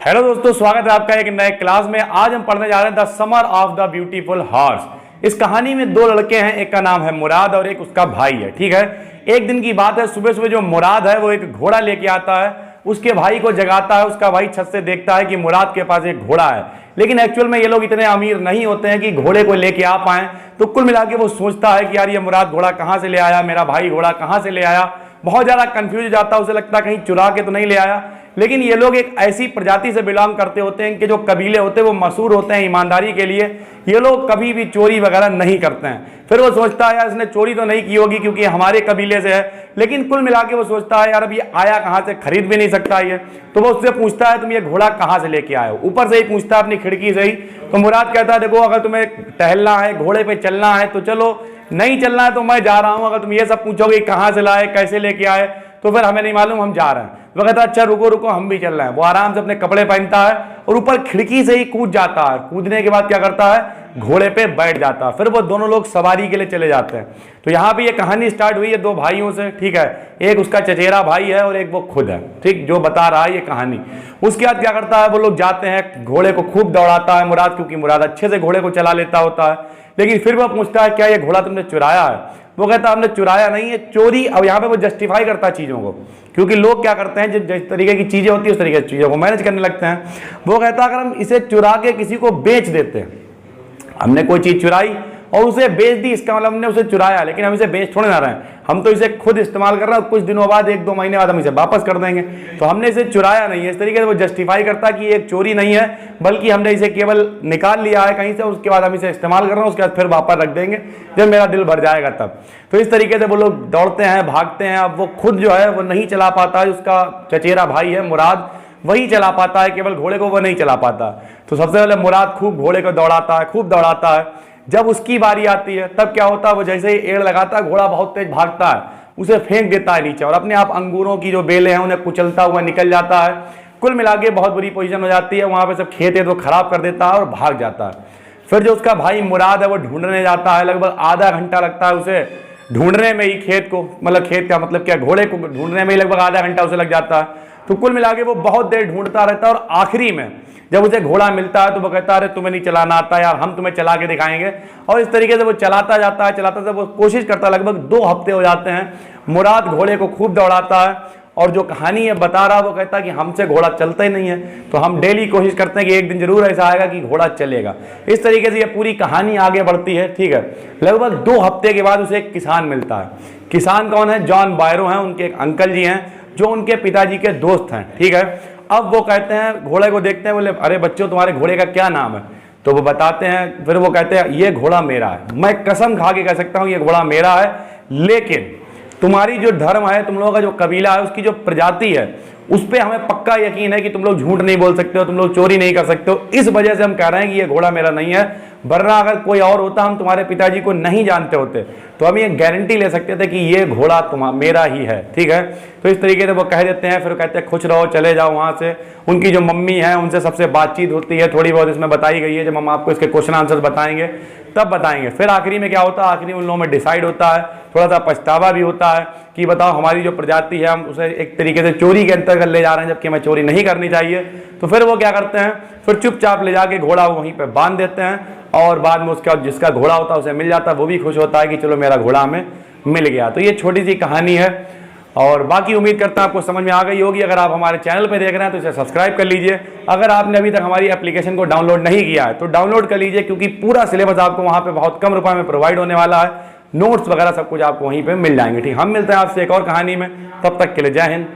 Hello दोस्तों, स्वागत है आपका एक नए क्लास में। आज हम पढ़ने जा रहे हैं the summer of the beautiful horse. इस कहानी में दो लड़के हैं, एक का नाम है मुराद और एक उसका भाई है। ठीक है, एक दिन की बात है, सुबह सुबह जो मुराद है वो एक घोड़ा लेके आता है, उसके भाई को जगाता है। उसका भाई छत से देखता है कि मुराद के पास एक घोड़ा है, लेकिन एक्चुअल में ये लोग इतने अमीर नहीं होते हैं कि घोड़े को लेके आ पाए। तो कुल मिला के वो सोचता है कि यार ये मुराद घोड़ा कहाँ से ले आया, मेरा भाई घोड़ा कहाँ से ले आया। बहुत ज्यादा कंफ्यूज हो जाता है, उसे लगता है कहीं चुरा के तो नहीं ले आया। लेकिन ये लोग एक ऐसी प्रजाति से बिलोंग करते होते हैं कि जो कबीले होते हैं वो मशहूर होते हैं ईमानदारी के लिए। ये लोग कभी भी चोरी वगैरह नहीं करते हैं। फिर वो सोचता है यार इसने चोरी तो नहीं की होगी क्योंकि हमारे कबीले से है, लेकिन कुल मिला के वो सोचता है यार अब ये आया कहाँ से, खरीद भी नहीं सकता ये। तो वो उससे पूछता है तुम ये घोड़ा कहाँ से लेके आए हो, ऊपर से ही पूछता है अपनी खिड़की से ही। तो मुराद कहता है देखो अगर तुम्हें टहलना है, घोड़े पे चलना है तो चलो, नहीं चलना है तो मैं जा रहा हूं। अगर तुम ये सब पूछोगे कहां से लाए, कैसे लेके आए, तो फिर हमें नहीं मालूम, हम जा रहे हैं। वो कहता है अच्छा रुको रुको, हम भी चल रहे हैं। वो आराम से अपने कपड़े पहनता है और ऊपर खिड़की से ही कूद जाता है। कूदने के बाद क्या करता है, घोड़े पे बैठ जाता है। फिर वो दोनों लोग सवारी के लिए चले जाते हैं। तो यहाँ पे ये कहानी स्टार्ट हुई है दो भाइयों से। ठीक है, एक उसका चचेरा भाई है और एक वो खुद है, ठीक, जो बता रहा है ये कहानी। उसके बाद क्या करता है, वो लोग जाते हैं, घोड़े को खूब दौड़ाता है मुराद, क्योंकि मुराद अच्छे से घोड़े को चला लेता होता है। लेकिन फिर वो पूछता है क्या ये घोड़ा तुमने चुराया है। वो कहता है हमने चुराया नहीं है, चोरी। अब यहाँ पे वो जस्टिफाई करता है चीजों को, क्योंकि लोग क्या करते हैं जिस तरीके की चीजें होती है उस तरीके की चीजों को मैनेज करने लगते हैं। वो कहता है अगर हम इसे चुरा के किसी को बेच देते हैं, हमने कोई चीज चुराई और उसे बेच दी, इसका मतलब हमने उसे चुराया, लेकिन हम इसे बेच थोड़े ना रहे हैं, हम तो इसे खुद इस्तेमाल कर रहे हैं। कुछ दिनों बाद, एक दो महीने बाद हम इसे वापस कर देंगे, तो हमने इसे चुराया नहीं है। इस तरीके से वो जस्टिफाई करता है कि ये एक चोरी नहीं है, बल्कि हमने इसे केवल निकाल लिया है कहीं से, उसके बाद हम इसे इस्तेमाल कर रहे हैं, उसके बाद फिर वापस रख देंगे जब मेरा दिल भर जाएगा तब। तो इस तरीके से वो लोग दौड़ते हैं, भागते हैं। अब वो खुद जो है वो नहीं चला पाता है, उसका चचेरा भाई है मुराद वही चला पाता है, केवल घोड़े को वो नहीं चला पाता। तो सबसे पहले मुराद खूब घोड़े को दौड़ाता है, खूब दौड़ाता है। जब उसकी बारी आती है तब क्या होता है, वो जैसे ही एड़ लगाता है, घोड़ा बहुत तेज भागता है, उसे फेंक देता है नीचे और अपने आप अंगूरों की जो बेलें हैं उन्हें कुचलता हुआ निकल जाता है। कुल मिला के बहुत बुरी पोजीशन हो जाती है। वहां पे सब खेत है तो खराब कर देता है और भाग जाता है। फिर जो उसका भाई मुराद है वो ढूंढने जाता है, लगभग आधा घंटा लगता है उसे ढूंढने में ही, खेत को, मतलब खेत का मतलब क्या, घोड़े को ढूंढने में ही लगभग आधा घंटा उसे लग जाता है। तो कुल मिला के वो बहुत देर ढूंढता रहता है और आखिरी में जब उसे घोड़ा मिलता है तो वो कहता है अरे तुम्हें नहीं चलाना आता यार, हम तुम्हें चला के दिखाएंगे। और इस तरीके से वो चलाता जाता है, चलाता वो कोशिश करता है। लगभग 2 हफ्ते हो जाते हैं। मुराद घोड़े को खूब दौड़ाता है और जो कहानी है बता रहा है वो कहता है कि हमसे घोड़ा चलता ही नहीं है, तो हम डेली कोशिश करते हैं कि एक दिन जरूर ऐसा आएगा कि घोड़ा चलेगा। इस तरीके से ये पूरी कहानी आगे बढ़ती है। ठीक है, लगभग 2 हफ्ते के बाद उसे एक किसान मिलता है। किसान कौन है, जॉन बायरो हैं, उनके एक अंकल जी हैं जो उनके पिताजी के दोस्त हैं। ठीक है, अब वो कहते हैं, घोड़े को देखते हैं, बोले अरे बच्चों तुम्हारे घोड़े का क्या नाम है। तो वो बताते हैं, फिर वो कहते हैं ये घोड़ा मेरा है, मैं कसम खा के कह सकता हूं ये घोड़ा मेरा है, लेकिन तुम्हारी जो धर्म है, तुम लोगों का जो कबीला है, उसकी जो प्रजाति है, उस पर हमें पक्का यकीन है कि तुम लोग झूठ नहीं बोल सकते हो, तुम लोग चोरी नहीं कर सकते हो। इस वजह से हम कह रहे हैं कि ये घोड़ा मेरा नहीं है, वरना अगर कोई और होता, हम तुम्हारे पिताजी को नहीं जानते होते, तो हम ये गारंटी ले सकते थे कि ये घोड़ा मेरा ही है। ठीक है, तो इस तरीके से वो कह देते हैं। फिर कहते हैं खुश रहो, चले जाओ वहां से। उनकी जो मम्मी है उनसे सबसे बातचीत होती है, थोड़ी बहुत इसमें बताई गई है, जब हम आपको इसके क्वेश्चन आंसर बताएंगे तब बताएंगे। फिर आखिरी में क्या होता है, आखिरी में उन लोगों में डिसाइड होता है, थोड़ा सा पछतावा भी होता है कि बताओ हमारी जो प्रजाति है हम उसे एक तरीके से चोरी के अंतर्गत ले जा रहे हैं, जबकि हमें चोरी नहीं करनी चाहिए। तो फिर वो क्या करते हैं, फिर चुपचाप ले जाके घोड़ा वहीं पे बांध देते हैं और बाद में उसका जिसका घोड़ा होता है उसे मिल जाता है, वो भी खुश होता है कि चलो मेरा घोड़ा हमें मिल गया। तो ये छोटी सी कहानी है और बाकी उम्मीद करता हूं आपको समझ में आ गई होगी। अगर आप हमारे चैनल पर देख रहे हैं तो इसे सब्सक्राइब कर लीजिए। अगर आपने अभी तक हमारी एप्लीकेशन को डाउनलोड नहीं किया है तो डाउनलोड कर लीजिए, क्योंकि पूरा सिलेबस आपको वहां पे बहुत कम रुपए में प्रोवाइड होने वाला है। नोट्स वगैरह सब कुछ आपको वहीं पे मिल जाएंगे। ठीक, हम मिलते हैं आपसे एक और कहानी में, तब तक के लिए जय हिंद,